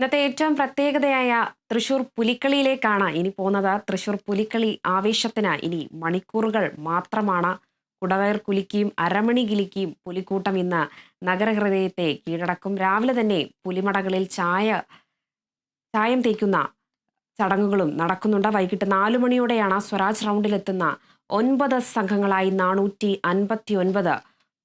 ഇന്നത്തെ ഏറ്റവും പ്രത്യേകതയായ തൃശൂർ പുലിക്കളിയിലേക്കാണ് ഇനി പോകുന്നത്. തൃശൂർ പുലിക്കളി ആവേശത്തിന് ഇനി മണിക്കൂറുകൾ മാത്രമാണ്. കുടവയർ കുലുക്കിയും അരമണി കിലുക്കിയും പുലിക്കൂട്ടം ഇന്ന് നഗരഹൃദയത്തെ കീഴടക്കും. രാവിലെ തന്നെ പുലിമടകളിൽ ചായം തേക്കുന്ന ചടങ്ങുകളും നടക്കുന്നുണ്ട്. വൈകിട്ട് 4 മണിയോടെയാണ് സ്വരാജ് റൗണ്ടിലെത്തുന്ന 9 സംഘങ്ങളായി 459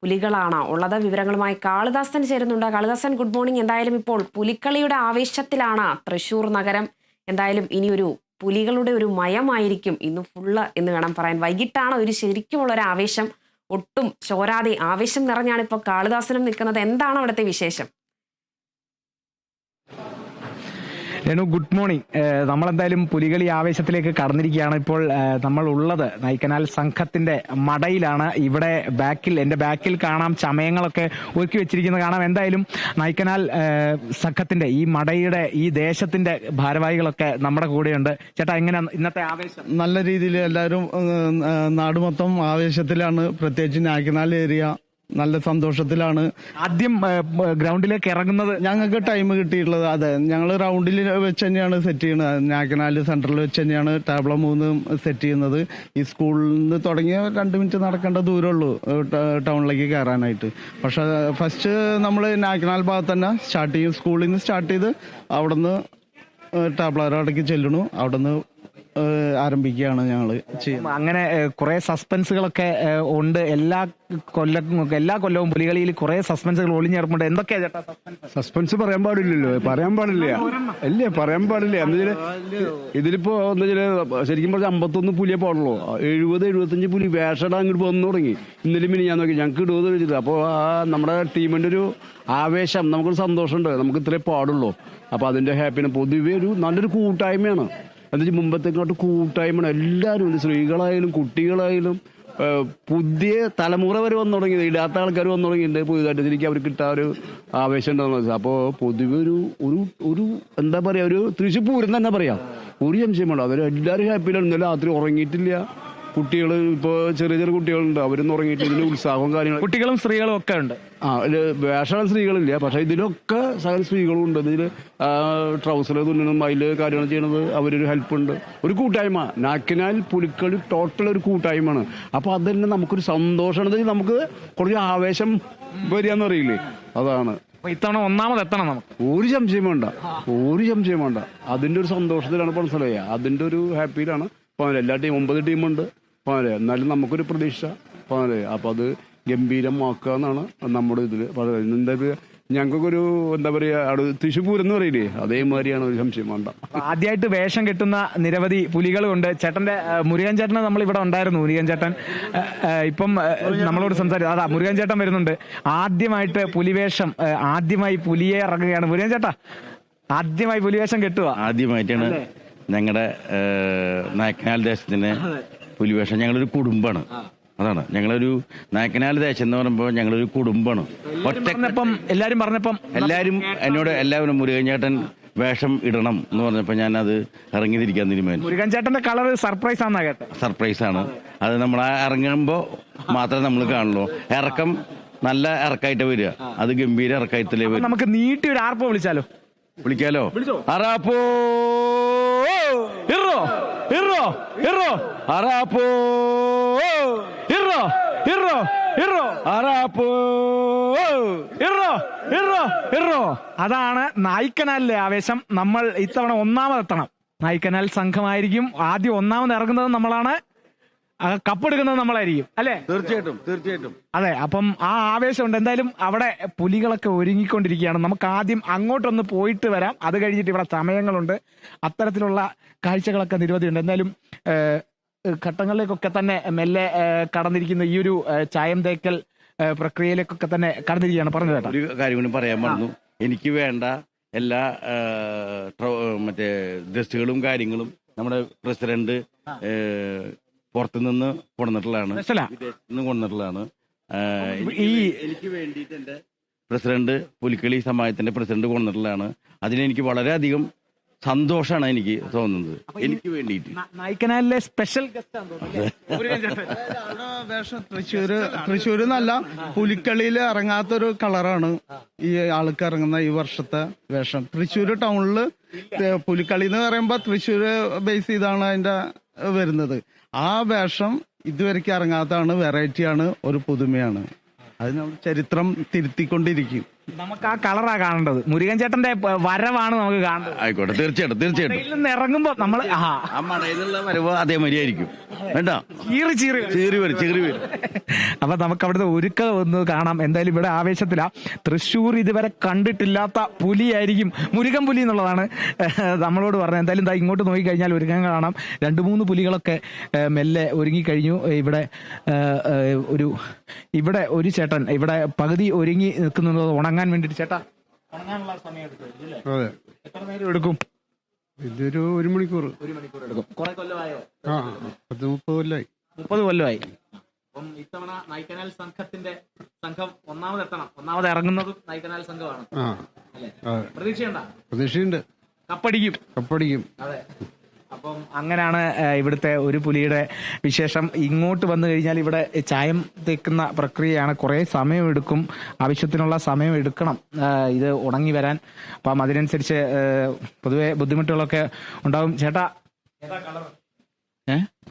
പുലികളാണ് ഉള്ളത്. വിവരങ്ങളുമായി കാളിദാസൻ ചേരുന്നുണ്ട്. Kalidasan, good morning. എന്തായാലും ഇപ്പോൾ പുലിക്കളിയുടെ ആവേശത്തിലാണ് തൃശൂർ നഗരം. എന്തായാലും ഇനിയൊരു പുലികളുടെ ഒരു മയമായിരിക്കും ഇന്ന് ഫുള്ള് എന്ന് വേണം പറയാൻ. വൈകിട്ടാണ് ഒരു ശരിക്കുമുള്ള ഒരു ആവേശം. ഒട്ടും ചോരാതെ ആവേശം നിറഞ്ഞാണ് ഇപ്പോൾ കാളിദാസനും നിൽക്കുന്നത്. എന്താണ് അവിടുത്തെ വിശേഷം? Renu, good morning. നമ്മളെന്തായാലും പുലികളി ആവേശത്തിലേക്ക് കടന്നിരിക്കുകയാണ്. ഇപ്പോൾ നമ്മൾ ഉള്ളത് നൈക്കനാൽ സംഘത്തിന്റെ മടയിലാണ്. ഇവിടെ എന്റെ ബാക്കിൽ കാണാം, ചമയങ്ങളൊക്കെ ഒരുക്കി വെച്ചിരിക്കുന്നത് കാണാം. എന്തായാലും നൈക്കനാൽ സംഘത്തിന്റെ ഈ മടയുടെ ഈ ദേശത്തിന്റെ ഭാരവാഹികളൊക്കെ നമ്മുടെ കൂടെയുണ്ട്. ചേട്ടാ, എങ്ങനെ ഇന്നത്തെ ആവേശം? നല്ല രീതിയിൽ എല്ലാവരും നാട് മൊത്തം ആവേശത്തിലാണ്. പ്രത്യേകിച്ച് നായ്ക്കനാൽ ഏരിയ നല്ല സന്തോഷത്തിലാണ്. ആദ്യം ഗ്രൗണ്ടിലേക്ക് ഇറങ്ങുന്നത് ഞങ്ങൾക്ക് ടൈം കിട്ടിയിട്ടുള്ളത് അതെ, ഞങ്ങൾ റൗണ്ടിൽ വെച്ച് തന്നെയാണ് സെറ്റ് ചെയ്യുന്നത്. നായ്ക്കനാൽ സെന്ററിൽ വെച്ച് തന്നെയാണ് ടാബ്ലോ 3 സെറ്റ് ചെയ്യുന്നത്. ഈ സ്കൂളിൽ നിന്ന് തുടങ്ങിയ 2 മിനിറ്റ് നടക്കേണ്ട ദൂരമുള്ളൂ ടൗണിലേക്ക് കയറാനായിട്ട്. പക്ഷെ ഫസ്റ്റ് നമ്മൾ നായ്ക്കനാൽ ഭാഗത്ത് തന്നെ സ്റ്റാർട്ട് ചെയ്യും. സ്കൂളിൽ നിന്ന് സ്റ്റാർട്ട് ചെയ്ത് അവിടുന്ന് ടാബ്ലോടേക്ക് ചെല്ലണു. അവിടുന്ന് ആരംഭിക്കുകയാണ് ഞങ്ങൾ ചെയ്യുന്നത്. അങ്ങനെ കുറെ സസ്പെൻസുകളൊക്കെ ഉണ്ട്. എല്ലാ കൊല്ലവും പുലികളിയിൽ കുറെ സസ്പെൻസുകൾ ഒളിഞ്ഞിറപ്പുണ്ട്. എന്തൊക്കെയാ ചേട്ടാ സസ്പെൻസ് പറയാൻ പാടില്ലല്ലോ, പറയാൻ പാടില്ല. ഇതിലിപ്പോ ശരിക്കും പറഞ്ഞാൽ 51 പുലിയെ പാടുള്ളൂ. 70-75 പുലി വേഷടാൻ അങ്ങോട്ട് വന്നു തുടങ്ങി. ഇന്നലെ മിനി ഞാൻ നോക്കി, ഞങ്ങൾക്ക് ഇടുവെന്ന് വെച്ചിട്ട്. അപ്പോൾ നമ്മുടെ ടീമിന്റെ ഒരു ആവേശം, നമുക്കൊരു സന്തോഷമുണ്ട്. നമുക്ക് ഇത്രേ പാടുള്ളൂ. അപ്പൊ അതിന്റെ ഹാപ്പിനെ പൊതുവെ നല്ലൊരു കൂട്ടായ്മയാണ്. എന്താ വെച്ചാൽ മുമ്പത്തെക്കാട്ട് കൂട്ടായ്മയാണ്. എല്ലാവരും, സ്ത്രീകളായാലും കുട്ടികളായാലും പുതിയ തലമുറ വരെ വന്നു തുടങ്ങിയത്, ഇടാത്ത ആൾക്കാർ വന്നു തുടങ്ങിയിട്ടുണ്ട് പുതിയതായിട്ട്. ശരിക്കും അവർക്ക് കിട്ടാൻ ഒരു ആവേശം ഉണ്ടാകുന്ന വെച്ചാൽ അപ്പോൾ പൊതുവെ ഒരു എന്താ പറയുക, ഒരു തൃശ്ശൂർ പൂരം തന്നെ പറയാം. ഒരു സംശയം വേണ്ട, അവരെല്ലാവരും ഹാപ്പിയിലാണ്. ഇന്നലെ രാത്രി ഉറങ്ങിയിട്ടില്ല. കുട്ടികൾ ഇപ്പോൾ ചെറിയ കുട്ടികളുണ്ട്, അവരൊന്നും ഉറങ്ങിയിട്ട് ഇതിന് ഉത്സാഹവും കാര്യങ്ങളും. കുട്ടികളും സ്ത്രീകളും ഒക്കെ ഉണ്ട്. വേഷമുള്ള സ്ത്രീകളില്ല, പക്ഷെ ഇതിലൊക്കെ സകല സ്ത്രീകളും ഉണ്ട്. ഇതിൽ ട്രൗസർ തുന്നണം, അതിൽ കാര്യങ്ങൾ ചെയ്യണത് അവരൊരു ഹെൽപ്പുണ്ട്. ഒരു കൂട്ടായ്മ, നായ്ക്കനാൽ പുലിക്കളി ടോട്ടൽ ഒരു കൂട്ടായ്മയാണ്. അപ്പൊ അത് തന്നെ നമുക്കൊരു സന്തോഷമാണ്. നമുക്ക് കുറച്ച് ആവേശം വരികയെന്ന് അറിയില്ലേ, അതാണ്. ഇത്തവണ ഒന്നാമതെത്തണം നമുക്ക്. ഒരു സംശയം വേണ്ട. അതിന്റെ ഒരു സന്തോഷത്തിലാണ് മനസ്സിലായ, അതിന്റെ ഒരു ഹാപ്പിയിലാണ്. എല്ലാ 9 ടീമുണ്ട്. എന്നാലും നമുക്കൊരു പ്രതീക്ഷ. അപ്പൊ അത് ഗംഭീരമാക്കുക എന്നാണ് നമ്മുടെ ഇതില് പറയുന്നത്. ഞങ്ങൾക്കൊരു എന്താ പറയാ, തൃശ്ശൂർ പൂരം എന്ന് പറയില്ലേ, അതേമാതിരിയാണ്. ഒരു സംശയം വേണ്ട. ആദ്യമായിട്ട് വേഷം കെട്ടുന്ന നിരവധി പുലികളുണ്ട്. ചേട്ടന്റെ മുരുകൻ ചേട്ടന് നമ്മൾ ഇവിടെ ഉണ്ടായിരുന്നു. മുരുകൻ ചേട്ടൻ ഇപ്പം നമ്മളോട് സംസാരിച്ചു. അതാ മുരുകൻ ചേട്ടൻ വരുന്നുണ്ട്. ആദ്യമായിട്ട് പുലിവേഷം, ആദ്യമായി പുലിയെ ഇറങ്ങുകയാണ്. മുരുകൻ ചേട്ടാ, ആദ്യമായി പുലിവേഷം കെട്ടുക? ആദ്യമായിട്ടാണ് ഞങ്ങളുടെ നായ്ക്കനാൽ ദേശത്തിന് പുലിവേഷം. ഞങ്ങളൊരു കുടുംബമാണ്. അതാണ് ഞങ്ങളൊരു നായ്ക്കനാൽ ദേശം എന്ന് പറയുമ്പോൾ ഞങ്ങളൊരു കുടുംബമാണ്. എല്ലാരും എല്ലാവരും മുരുകൻ ചേട്ടൻ വേഷം ഇടണം എന്ന് പറഞ്ഞപ്പോൾ ഞാൻ അത് ഇറങ്ങി തിരിക്കാൻ തീരുമാനിച്ചു. മുരുകൻ ചേട്ടന്റെ കളർ സർപ്രൈസ് ആണെന്നാ കേട്ടെ. സർപ്രൈസ് ആണ് അത്. നമ്മൾ ഇറങ്ങുമ്പോൾ മാത്രമേ നമ്മൾ കാണുള്ളൂ. ഇറക്കം നല്ല ഇറക്കായിട്ട് വരിക, അത് ഗംഭീര ഇറക്കത്തിലേ വരും. നമുക്ക് നീട്ടി ഒരു ആർപ്പോ വിളിക്കാലോ? അറാപ്പോ ഇറോ ഇറോ ഇറോ അറാപ്പോ ഇറോ ഇറോ ഇറോ അറാപ്പോ ഇറോ ഇറോ ഇറോ. അതാണ് നായ്ക്കനാലിലെ ആവേശം. നമ്മൾ ഇത്തവണ ഒന്നാമതെത്തണം. നായ്ക്കനാൽ സംഘമായിരിക്കും ആദ്യം ഒന്നാമത് ഇറങ്ങുന്നത്. നമ്മളാണ് കപ്പെടുക്കുന്നത്, നമ്മളായിരിക്കും അല്ലെ? തീർച്ചയായിട്ടും. അതെ, അപ്പം ആ ആവേശമുണ്ട്. എന്തായാലും അവിടെ പുലികളൊക്കെ ഒരുങ്ങിക്കൊണ്ടിരിക്കുകയാണ്. നമുക്ക് ആദ്യം അങ്ങോട്ടൊന്ന് പോയിട്ട് വരാം. അത് കഴിഞ്ഞിട്ട് ഇവിടെ സമയങ്ങളുണ്ട്. അത്തരത്തിലുള്ള കാഴ്ചകളൊക്കെ നിരവധിയുണ്ട്. എന്തായാലും ഘട്ടങ്ങളിലേക്കൊക്കെ തന്നെ മെല്ലെ കടന്നിരിക്കുന്ന ഈ ഒരു ചായം തേക്കൽ പ്രക്രിയയിലേക്കൊക്കെ തന്നെ കടന്നിരിക്കുകയാണ്. പറഞ്ഞു കേട്ടോ. ഒരു കാര്യം കൂടി പറയാൻ പറഞ്ഞു. എനിക്ക് വേണ്ട എല്ലാ മറ്റേ ഡ്രസ്സുകളും കാര്യങ്ങളും നമ്മുടെ പ്രസിഡന്റ് പുറത്തുനിന്ന് കൊണ്ടുവന്നിട്ടുള്ളതാണ്. എനിക്ക് വേണ്ടിയിട്ട് എന്റെ പ്രസിഡന്റ്, പുലിക്കളി സമാജത്തിന്റെ പ്രസിഡന്റ് കൊണ്ടുവന്നിട്ടുള്ളതാണ്. അതിനെനിക്ക് വളരെയധികം സന്തോഷമാണ് എനിക്ക് തോന്നുന്നത്, എനിക്ക് വേണ്ടിയിട്ട്. നായ്ക്കനാലിലെ സ്പെഷ്യൽ ഗസ്റ്റ് ആണ് തോന്നുന്നത്. അവിടെ വേഷം തൃശ്ശൂര് എന്നല്ല, പുലിക്കളിയിൽ ഇറങ്ങാത്തൊരു കളറാണ് ഈ ആൾക്ക് ഇറങ്ങുന്ന ഈ വർഷത്തെ വേഷം. തൃശ്ശൂര് ടൗണില് പുലിക്കളി എന്ന് പറയുമ്പോ തൃശ്ശൂര് ബേസ് ചെയ്താണ് അതിന്റെ വരുന്നത്. ആ വേഷം ഇതുവരെയ്ക്ക് ഇറങ്ങാത്തതാണ്, വെറൈറ്റിയാണ്, ഒരു പുതുമയാണ്. അത് നമ്മൾ ചരിത്രം തിരുത്തിക്കൊണ്ടിരിക്കും. നമുക്ക് ആ കളറാ കാണേണ്ടത്. മുരുകൻ ചേട്ടന്റെ വരവാണ് നമുക്ക് കാണേണ്ടത്. ആയിക്കോട്ടെ, തീർച്ചയായിട്ടും തീർച്ചയായിട്ടും. മടയിൽ നിന്ന് ഇറങ്ങുമ്പോ നമ്മൾ ആ മടയിലുള്ള വരവ് അതേമാതിരി ആയിരിക്കും. വേണ്ട, ചീറി ചീറി ചീറി വരും. അപ്പൊ നമുക്ക് അവിടുത്തെ ഒരുക്കം ഒന്ന് കാണാം. എന്തായാലും ഇവിടെ ആവേശത്തിലാ. തൃശ്ശൂർ ഇതുവരെ കണ്ടിട്ടില്ലാത്ത പുലിയായിരിക്കും മുരുകൻ പുലി എന്നുള്ളതാണ് നമ്മളോട് പറഞ്ഞത്. എന്തായാലും ഇങ്ങോട്ട് നോക്കിക്കഴിഞ്ഞാൽ ഒരുക്കം കാണാം. 2-3 പുലികളൊക്കെ മെല്ലെ ഒരുങ്ങിക്കഴിഞ്ഞു. ഇവിടെ ഒരു ചേട്ടൻ ഇവിടെ പകുതി ഒരുങ്ങി നിൽക്കുന്നത് ഉണങ്ങാൻ വേണ്ടിട്ട്. ചേട്ടാ, ഉണങ്ങാനുള്ള സമയം എടുക്കും? അതെ. എത്ര നേരം എടുക്കും? ഇതൊരു 1 മണിക്കൂർ. 1 മണിക്കൂർ എടുക്കും. കുറെ കൊല്ലമായോ? 30 കൊല്ലമായി. 30 കൊല്ലമായി. അപ്പം ഇത്തവണ നായ്ക്കനാൽ സംഘം ഒന്നാമത് ഇറങ്ങുന്നതും നായ്ക്കനാൽ സംഘമാണ് അല്ലേ? പ്രതീക്ഷയുണ്ടോ? പ്രതീക്ഷയുണ്ട്, കപ്പടിക്കും. അതെ. അപ്പം അങ്ങനെയാണ് ഇവിടുത്തെ ഒരു പുലിയുടെ വിശേഷം. ഇങ്ങോട്ട് വന്നു കഴിഞ്ഞാൽ ഇവിടെ ചായം തേക്കുന്ന പ്രക്രിയയാണ്. കുറേ സമയമെടുക്കും, ആവശ്യത്തിനുള്ള സമയം എടുക്കണം ഇത് ഉണങ്ങി വരാൻ. അപ്പം അതിനനുസരിച്ച് പൊതുവെ ബുദ്ധിമുട്ടുകളൊക്കെ ഉണ്ടാവും. ചേട്ടാ,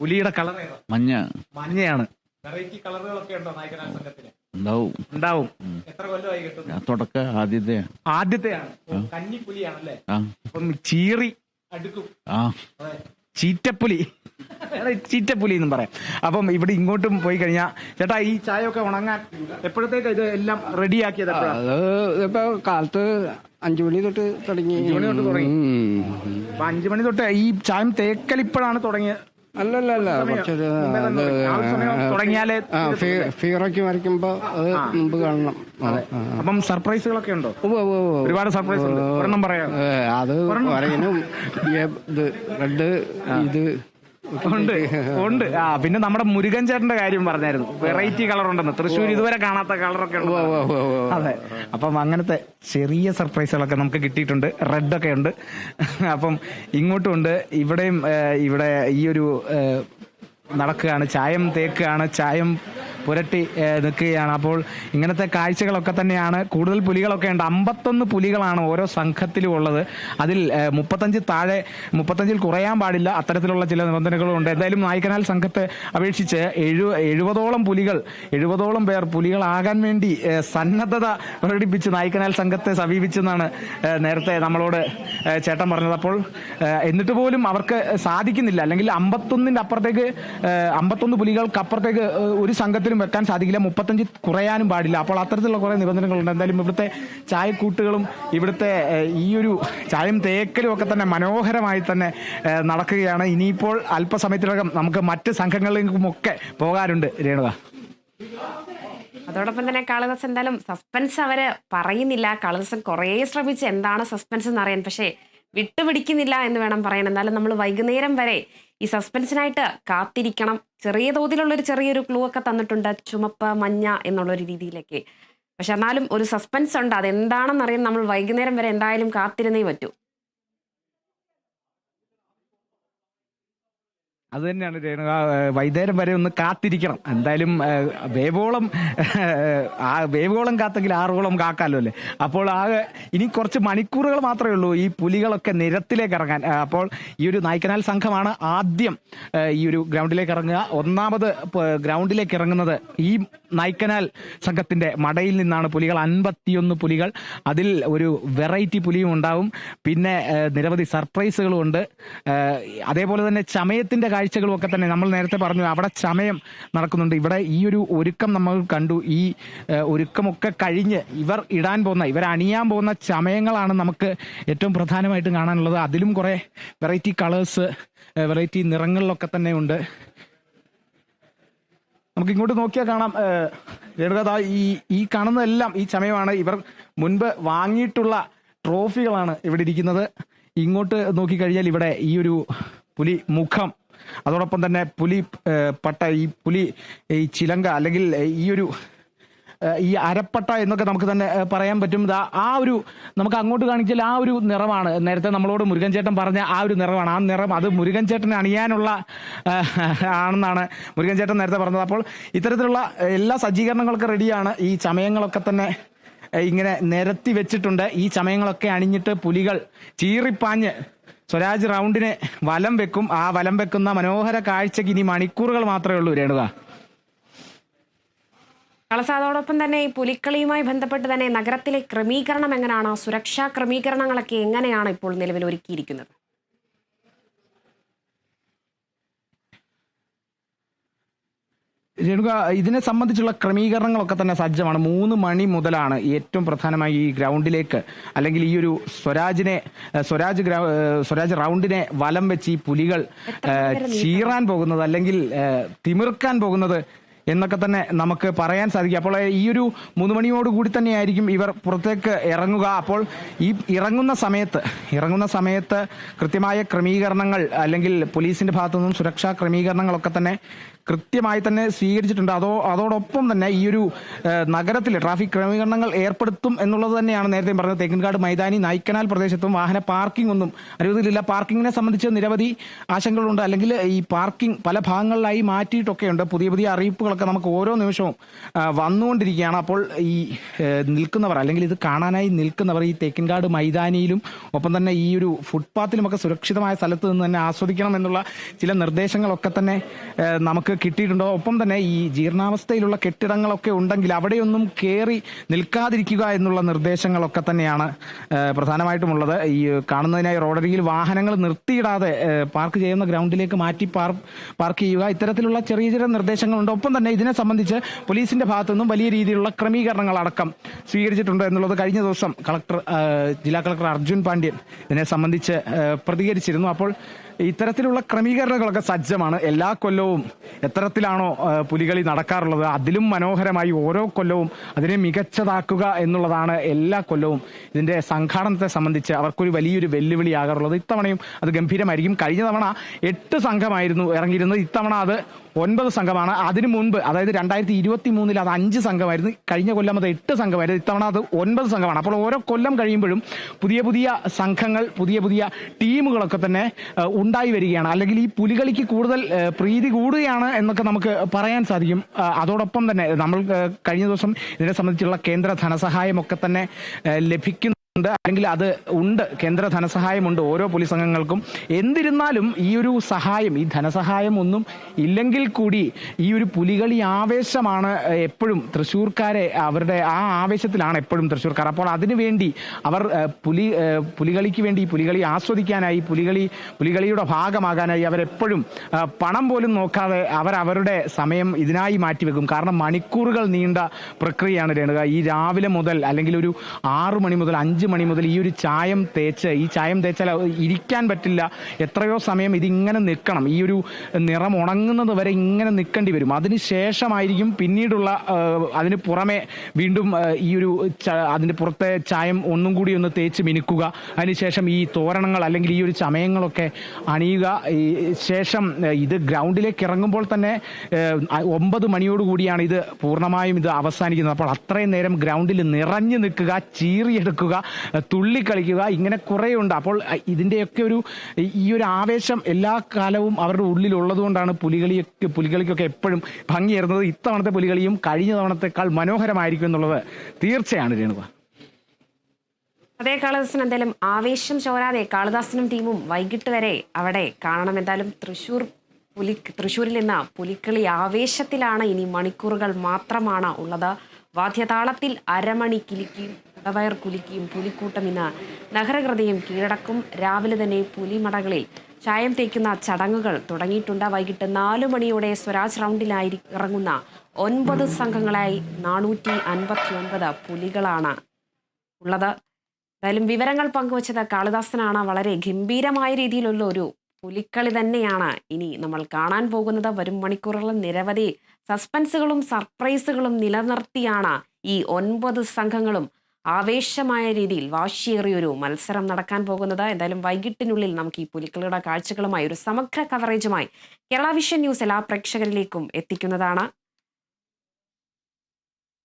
പുലിയുടെ കളർ മഞ്ഞയാണ്. വെറൈറ്റി കളറുകളൊക്കെ ഉണ്ടോ നായ്ക്കനാൽ സംഘത്തിന്? ഉണ്ടാവും. എത്ര കൊല്ലമായി കിട്ടും? തുടക്കം ആദ്യത്തെയാണ്. കന്നിപ്പുലിയാണല്ലേ? അപ്പം ചീറി അടുക്കും. ചീറ്റപ്പുലി എന്നും പറയാം. അപ്പം ഇവിടെ ഇങ്ങോട്ടും പോയി കഴിഞ്ഞാൽ ചേട്ടാ, ഈ ചായ ഒക്കെ ഉണങ്ങാൻ എപ്പോഴത്തേക്ക് ഇത് എല്ലാം റെഡിയാക്കിയത്? ഇപ്പൊ കാലത്ത് 5 മണി തൊട്ട് തുടങ്ങി. 5 മണി തൊട്ട് തുടങ്ങി. 5 മണി തൊട്ട് ഈ ചായം തേക്കൽ ഇപ്പോഴാണ് തുടങ്ങിയത്? അല്ലല്ല, തുടങ്ങിയാലേ ഫീറൊക്കെ വരയ്ക്കുമ്പോ അത് മുമ്പ് കാണണം. അപ്പം സർപ്രൈസുകളൊക്കെ ഉണ്ടോ? ഒരുപാട് സർപ്രൈസ് ഉണ്ട്. ഒരെണ്ണം പറയാം. അത് പറയാനും റെഡ് ഇത് ഉണ്ട്. പിന്നെ നമ്മുടെ മുരുകൻ ചേട്ടന്റെ കാര്യം പറഞ്ഞായിരുന്നു, വെറൈറ്റി കളർ ഉണ്ടെന്ന്. തൃശ്ശൂർ ഇതുവരെ കാണാത്ത കളറൊക്കെ ഉണ്ട്. അതെ. അപ്പം അങ്ങനത്തെ ചെറിയ സർപ്രൈസുകളൊക്കെ നമുക്ക് കിട്ടിയിട്ടുണ്ട്. റെഡൊക്കെ ഉണ്ട്. അപ്പം ഇങ്ങോട്ടും ഉണ്ട്. ഇവിടെയും ഇവിടെ ഈ ഒരു നടക്കുകയാണ്, ചായം തേക്കുകയാണ്, ചായം പുരട്ടി നിൽക്കുകയാണ്. അപ്പോൾ ഇങ്ങനത്തെ കാഴ്ചകളൊക്കെ തന്നെയാണ്. കൂടുതൽ പുലികളൊക്കെ ഉണ്ട്. 51 പുലികളാണ് ഓരോ സംഘത്തിലും ഉള്ളത്. അതിൽ 35 കുറയാൻ പാടില്ല. അത്തരത്തിലുള്ള ചില നിബന്ധനകളും ഉണ്ട്. എന്തായാലും നായ്ക്കനാൽ സംഘത്തെ അപേക്ഷിച്ച് 70ഓളം പേർ പുലികളാകാൻ വേണ്ടി സന്നദ്ധത പ്രകടിപ്പിച്ച് നായ്ക്കനാൽ സംഘത്തെ സമീപിച്ചെന്നാണ് നേരത്തെ നമ്മളോട് ചേട്ടൻ പറഞ്ഞത്. അപ്പോൾ എന്നിട്ട് പോലും അവർക്ക് സാധിക്കുന്നില്ല. അല്ലെങ്കിൽ 51 പുലികൾക്ക് ഒരു സംഘത്തിലും വെക്കാൻ സാധിക്കില്ല. 35 കുറയാനും പാടില്ല. അപ്പോൾ അത്തരത്തിലുള്ള കുറെ നിബന്ധനകളുണ്ട്. എന്തായാലും ഇവിടുത്തെ ചായക്കൂട്ടുകളും ഇവിടുത്തെ ഈ ഒരു ചായം തേക്കലും ഒക്കെ തന്നെ മനോഹരമായി തന്നെ നടക്കുകയാണ്. ഇനിയിപ്പോൾ അല്പസമയത്തിനകം നമുക്ക് മറ്റ് സംഘങ്ങളിലേക്കുമൊക്കെ പോകാറുണ്ട്. രേണുക, അതോടൊപ്പം തന്നെ കാളിദാസ് എന്തായാലും സസ്പെൻസ് അവര് പറയുന്നില്ല. കാളിദാസൻ കുറേ ശ്രമിച്ച് എന്താണ് സസ്പെൻസ് എന്നറിയാൻ, പക്ഷേ വിട്ടുപിടിക്കുന്നില്ല എന്ന് വേണം പറയാൻ. എന്നാലും നമ്മൾ വൈകുന്നേരം വരെ ഈ സസ്പെൻസിനായിട്ട് കാത്തിരിക്കണം. ചെറിയ തോതിലുള്ളൊരു ചെറിയൊരു ക്ലൂ ഒക്കെ തന്നിട്ടുണ്ട്, ചുമപ്പ് മഞ്ഞ എന്നുള്ളൊരു രീതിയിലേക്ക്. പക്ഷെ എന്നാലും ഒരു സസ്പെൻസ് ഉണ്ട്. അതെന്താണെന്നറിയാൻ നമ്മൾ വൈകുന്നേരം വരെ എന്തായാലും കാത്തിരുന്നേ പറ്റൂ. അത് തന്നെയാണ് രേണുക. വൈകുന്നേരം വരെ ഒന്ന് കാത്തിരിക്കണം. എന്തായാലും വേവോളം കാത്തെങ്കിൽ 6ഓളം കാക്കാലോ അല്ലേ? അപ്പോൾ ഇനി കുറച്ച് മണിക്കൂറുകൾ മാത്രമേ ഉള്ളൂ ഈ പുലികളൊക്കെ നിരത്തിലേക്ക് ഇറങ്ങാൻ. അപ്പോൾ ഈ ഒരു നായ്ക്കനാൽ സംഘമാണ് ആദ്യം ഈ ഒരു ഗ്രൗണ്ടിലേക്ക് ഇറങ്ങുക. ഒന്നാമത് ഗ്രൗണ്ടിലേക്ക് ഇറങ്ങുന്നത് ഈ നായ്ക്കനാൽ സംഘത്തിന്റെ മടയിൽ നിന്നാണ് പുലികൾ. 51 പുലികൾ. അതിൽ ഒരു വെറൈറ്റി പുലിയും ഉണ്ടാവും. പിന്നെ നിരവധി സർപ്രൈസുകളും ഉണ്ട്. അതേപോലെ തന്നെ ചമയത്തിന്റെ കാഴ്ചകളും ഒക്കെ തന്നെ നമ്മൾ നേരത്തെ പറഞ്ഞു. അവിടെ ചമയം നടക്കുന്നുണ്ട്. ഇവിടെ ഈ ഒരു ഒരുക്കം നമ്മൾ കണ്ടു. ഈ ഒരുക്കമൊക്കെ കഴിഞ്ഞ് ഇവർ അണിയാൻ പോകുന്ന ചമയങ്ങളാണ് നമുക്ക് ഏറ്റവും പ്രധാനമായിട്ടും കാണാനുള്ളത്. അതിലും കുറെ വെറൈറ്റി കളേഴ്സ്, വെറൈറ്റി നിറങ്ങളിലൊക്കെ തന്നെ ഉണ്ട്. നമുക്ക് ഇങ്ങോട്ട് നോക്കിയാൽ കാണാം. രേണുക, ഈ കാണുന്നതെല്ലാം ഈ ചമയമാണ്. ഇവർ മുൻപ് വാങ്ങിയിട്ടുള്ള ട്രോഫികളാണ് ഇവിടെ ഇരിക്കുന്നത്. ഇങ്ങോട്ട് നോക്കിക്കഴിഞ്ഞാൽ ഇവിടെ ഈ ഒരു പുലി മുഖം, അതോടൊപ്പം തന്നെ പുലി പട്ട, ഈ ചിലങ്ക അല്ലെങ്കിൽ ഈ ഒരു ഈ അരപ്പട്ട എന്നൊക്കെ നമുക്ക് തന്നെ പറയാൻ പറ്റും. ആ ഒരു നമുക്ക് അങ്ങോട്ട് കാണിച്ചാൽ ആ ഒരു നിറമാണ് നേരത്തെ നമ്മളോട് മുരുകൻ ചേട്ടൻ പറഞ്ഞ ആ ഒരു നിറമാണ്. ആ നിറം അത് മുരുകൻ ചേട്ടനെ അണിയാനുള്ള ആണെന്നാണ് മുരുകൻ ചേട്ടൻ നേരത്തെ പറഞ്ഞത്. അപ്പോൾ ഇത്തരത്തിലുള്ള എല്ലാ സജ്ജീകരണങ്ങളൊക്കെ റെഡിയാണ്. ഈ ചമയങ്ങളൊക്കെ തന്നെ ഇങ്ങനെ നിരത്തി വെച്ചിട്ടുണ്ട്. ഈ ചമയങ്ങളൊക്കെ അണിഞ്ഞിട്ട് പുലികൾ ചീറിപ്പാഞ്ഞ് സ്വരാജ് റൗണ്ടിനെ വലം വെക്കും. ആ വലം വെക്കുന്ന മനോഹര കാഴ്ചയ്ക്ക് ഇനി മണിക്കൂറുകൾ മാത്രമേ ഉള്ളൂ രേണുക. കളസ, അതോടൊപ്പം തന്നെ ഈ പുലിക്കളിയുമായി ബന്ധപ്പെട്ട് തന്നെ നഗരത്തിലെ ക്രമീകരണം എങ്ങനെയാണ്? സുരക്ഷാ ക്രമീകരണങ്ങളൊക്കെ എങ്ങനെയാണ് ഇപ്പോൾ നിലവിൽ ഒരുക്കിയിരിക്കുന്നത്? രേണുക, ഇതിനെ സംബന്ധിച്ചുള്ള ക്രമീകരണങ്ങളൊക്കെ തന്നെ സജ്ജമാണ്. 3 മണി മുതലാണ് ഏറ്റവും പ്രധാനമായി ഈ ഗ്രൗണ്ടിലേക്ക് അല്ലെങ്കിൽ ഈ ഒരു സ്വരാജ് റൗണ്ടിനെ വലം വെച്ച് ഈ പുലികൾ ചീറാൻ പോകുന്നത് അല്ലെങ്കിൽ തിമിർക്കാൻ പോകുന്നത് എന്നൊക്കെ തന്നെ നമുക്ക് പറയാൻ സാധിക്കും. അപ്പോൾ ഈ ഒരു 3 മണിയോട് കൂടി തന്നെയായിരിക്കും ഇവർ പുറത്തേക്ക് ഇറങ്ങുക. അപ്പോൾ ഈ ഇറങ്ങുന്ന സമയത്ത് കൃത്യമായ ക്രമീകരണങ്ങൾ അല്ലെങ്കിൽ പോലീസിന്റെ ഭാഗത്തു നിന്നും സുരക്ഷാ ക്രമീകരണങ്ങളൊക്കെ തന്നെ കൃത്യമായി തന്നെ സ്വീകരിച്ചിട്ടുണ്ട്. അതോടൊപ്പം തന്നെ ഈ ഒരു നഗരത്തിൽ ട്രാഫിക് ക്രമീകരണങ്ങൾ ഏർപ്പെടുത്തും എന്നുള്ളത് തന്നെയാണ് നേരത്തെ പറഞ്ഞത്. തേക്കിൻകാട് മൈതാനി നായ്ക്കനാൽ പ്രദേശത്തും വാഹന പാർക്കിംഗ് ഒന്നും അനുവദിച്ചില്ല. പാർക്കിങ്ങിനെ സംബന്ധിച്ച് നിരവധി ആശങ്കകളുണ്ട്. അല്ലെങ്കിൽ ഈ പാർക്കിംഗ് പല ഭാഗങ്ങളിലായി മാറ്റിയിട്ടൊക്കെയുണ്ട്. പുതിയ അറിയിപ്പുകളൊക്കെ നമുക്ക് ഓരോ നിമിഷവും വന്നുകൊണ്ടിരിക്കുകയാണ്. അപ്പോൾ ഈ നിൽക്കുന്നവർ അല്ലെങ്കിൽ ഇത് കാണാനായി നിൽക്കുന്നവർ ഈ തേക്കിൻകാട് മൈതാനിയിലും ഒപ്പം തന്നെ ഈ ഒരു ഫുട്പാത്തിലുമൊക്കെ സുരക്ഷിതമായ സ്ഥലത്ത് നിന്ന് തന്നെ ആസ്വദിക്കണം എന്നുള്ള ചില നിർദ്ദേശങ്ങളൊക്കെ തന്നെ നമുക്ക് കിട്ടിയിട്ടുണ്ടോ. ഒപ്പം തന്നെ ഈ ജീർണാവസ്ഥയിലുള്ള കെട്ടിടങ്ങളൊക്കെ ഉണ്ടെങ്കിൽ അവിടെയൊന്നും കയറി നിൽക്കാതിരിക്കുക എന്നുള്ള നിർദ്ദേശങ്ങളൊക്കെ തന്നെയാണ് പ്രധാനമായിട്ടുമുള്ളത്. ഈ കാണുന്നതിനായി റോഡരികിൽ വാഹനങ്ങൾ നിർത്തിയിടാതെ പാർക്ക് ചെയ്യുന്ന ഗ്രൗണ്ടിലേക്ക് മാറ്റി പാർക്ക് ചെയ്യുക, ഇത്തരത്തിലുള്ള ചെറിയ നിർദ്ദേശങ്ങളുണ്ട്. ഒപ്പം തന്നെ ഇതിനെ സംബന്ധിച്ച് പോലീസിന്റെ ഭാഗത്തു നിന്നും വലിയ രീതിയിലുള്ള ക്രമീകരണങ്ങൾ അടക്കം സ്വീകരിച്ചിട്ടുണ്ട് എന്നുള്ളത് കഴിഞ്ഞ ദിവസം ജില്ലാ കളക്ടർ അർജുൻ പാണ്ഡ്യൻ ഇതിനെ സംബന്ധിച്ച് പ്രതികരിച്ചിരുന്നു. അപ്പോൾ ഇത്തരത്തിലുള്ള ക്രമീകരണങ്ങളൊക്കെ സജ്ജമാണ്. എല്ലാ കൊല്ലവും എത്തരത്തിലാണോ പുലികളി നടക്കാറുള്ളത് അതിലും മനോഹരമായി ഓരോ കൊല്ലവും അതിനെ മികച്ചതാക്കുക എന്നുള്ളതാണ് എല്ലാ കൊല്ലവും ഇതിന്റെ സംഘാടനത്തെ സംബന്ധിച്ച് അവർക്കൊരു വലിയൊരു വെല്ലുവിളിയാകാറുള്ളത്. ഇത്തവണയും അത് ഗംഭീരമായിരിക്കും. കഴിഞ്ഞ തവണ 8 സംഘമായിരുന്നു ഇറങ്ങിയിരുന്നത്, ഇത്തവണ അത് 9 സംഘമാണ്. അതിനു മുൻപ് അതായത് 2023 അത് 5 സംഘമായിരുന്നു. കഴിഞ്ഞ കൊല്ലം അത് 8 സംഘമായിരുന്നു. ഇത്തവണ അത് 9 സംഘമാണ്. അപ്പോൾ ഓരോ കൊല്ലം കഴിയുമ്പോഴും പുതിയ സംഘങ്ങൾ പുതിയ ടീമുകളൊക്കെ തന്നെ ഉണ്ടായി വരികയാണ്. അല്ലെങ്കിൽ ഈ പുലികളിക്ക് കൂടുതൽ പ്രീതി കൂടുകയാണ് എന്നൊക്കെ നമുക്ക് പറയാൻ സാധിക്കും. അതോടൊപ്പം തന്നെ നമ്മൾ കഴിഞ്ഞ ദിവസം ഇതിനെ സംബന്ധിച്ചുള്ള കേന്ദ്ര ധനസഹായമൊക്കെ തന്നെ ലഭിക്കുന്നു, അല്ലെങ്കിൽ അത് ഉണ്ട്. കേന്ദ്ര ധനസഹായമുണ്ട് ഓരോ പോലീസ് അംഗങ്ങൾക്കും. എന്നിരുന്നാലും ഈ ഒരു സഹായം, ഈ ധനസഹായം ഒന്നും ഇല്ലെങ്കിൽ കൂടി ഈ ഒരു പുലികളി ആവേശമാണ് എപ്പോഴും തൃശ്ശൂർക്കാരെ, അവരുടെ ആ ആവേശത്തിലാണ് എപ്പോഴും തൃശ്ശൂർക്കാർ. അപ്പോൾ അതിനുവേണ്ടി അവർ പുലികളിക്ക് വേണ്ടി, പുലികളി ആസ്വദിക്കാനായി, പുലികളിയുടെ ഭാഗമാകാനായി അവരെപ്പോഴും പണം പോലും നോക്കാതെ അവരുടെ സമയം ഇതിനായി മാറ്റിവെക്കും. കാരണം മണിക്കൂറുകൾ നീണ്ട പ്രക്രിയയാണ് രേണുക. ഈ രാവിലെ മുതൽ അല്ലെങ്കിൽ ഒരു 6 മണി മുതൽ 5 മണി മുതൽ ഈ ഒരു ചായം തേച്ചാൽ ഇരിക്കാൻ പറ്റില്ല. എത്രയോ സമയം ഇതിങ്ങനെ നിൽക്കണം. ഈ ഒരു നിറം ഉണങ്ങുന്നത് വരെ ഇങ്ങനെ നിൽക്കേണ്ടി വരും. അതിനുശേഷമായിരിക്കും പിന്നീടുള്ള അതിന് പുറമെ വീണ്ടും ഈ ഒരു അതിൻ്റെ പുറത്തെ ചായം ഒന്നും കൂടി ഒന്ന് തേച്ച് മിനുക്കുക. അതിനുശേഷം ഈ തോരണങ്ങൾ അല്ലെങ്കിൽ ഈ ഒരു ചമയങ്ങളൊക്കെ അണിയുക. ശേഷം ഇത് ഗ്രൗണ്ടിലേക്ക് ഇറങ്ങുമ്പോൾ തന്നെ 9 മണിയോടുകൂടിയാണ് ഇത് പൂർണ്ണമായും ഇത് അവസാനിക്കുന്നത്. അപ്പോൾ അത്രയും നേരം ഗ്രൗണ്ടിൽ നിറഞ്ഞു നിൽക്കുക, ചീറിയെടുക്കുക, തുള്ളിക്കളിക്കുക, ഇങ്ങനെ കുറേ ഉണ്ട്. അപ്പോൾ ഇതിൻ്റെയൊക്കെ ഈ ഒരു ആവേശം എല്ലാ കാലവും അവരുടെ ഉള്ളിലുള്ളത് കൊണ്ടാണ് പുലികളിക്കൊക്കെ എപ്പോഴും ഭംഗിയേറുന്നത്. ഇത്തവണത്തെ പുലികളിയും കഴിഞ്ഞ തവണത്തെക്കാൾ മനോഹരമായിരിക്കും എന്നുള്ളത് തീർച്ചയാണ് രേണുക. അതേ, കാളിദാസൻ എന്തായാലും ആവേശം ചോരാതെ കാളിദാസനും ടീമും വൈകിട്ട് വരെ അവിടെ കാണണം. എന്തായാലും തൃശ്ശൂരിൽ നിന്ന് പുലിക്കളി ആവേശത്തിലാണ്. ഇനി മണിക്കൂറുകൾ മാത്രമാണ് ഉള്ളത്. വാദ്യതാളത്തിൽ അരമണി കിലുക്കിയും കുടവയർ കുലുക്കിയും പുലിക്കൂട്ടം ഇന്ന് നഗരഹൃദയം കീഴടക്കും. രാവിലെ തന്നെ പുലിമടകളിൽ ചായം തേക്കുന്ന ചടങ്ങുകൾ തുടങ്ങിയിട്ടുണ്ട്. വൈകിട്ട് 4 മണിയോടെ സ്വരാജ് റൗണ്ടിലായി ഇറങ്ങുന്ന 9 സംഘങ്ങളായി 459 പുലികളാണ് ഉള്ളത്. എന്തായാലും വിവരങ്ങൾ പങ്കുവച്ചത് കാളിദാസനാണ്. വളരെ ഗംഭീരമായ രീതിയിലുള്ള ഒരു പുലിക്കളി തന്നെയാണ് ഇനി നമ്മൾ കാണാൻ പോകുന്നത്. വരും മണിക്കൂറുകളിൽ നിരവധി സസ്പെൻസുകളും സർപ്രൈസുകളും നിലനിർത്തിയാണ് ഈ 9 സംഘങ്ങളും ആവേശമായ രീതിയിൽ വാശിയേറിയൊരു മത്സരം നടക്കാൻ പോകുന്നത്. എന്തായാലും വൈകിട്ടിനുള്ളിൽ നമുക്ക് ഈ പുലിക്കളിയുടെ കാഴ്ചകളുമായി ഒരു സമഗ്ര കവറേജുമായി കേരള വിഷൻ ന്യൂസ് എല്ലാ പ്രേക്ഷകരിലേക്കും എത്തിക്കുന്നതാണ്.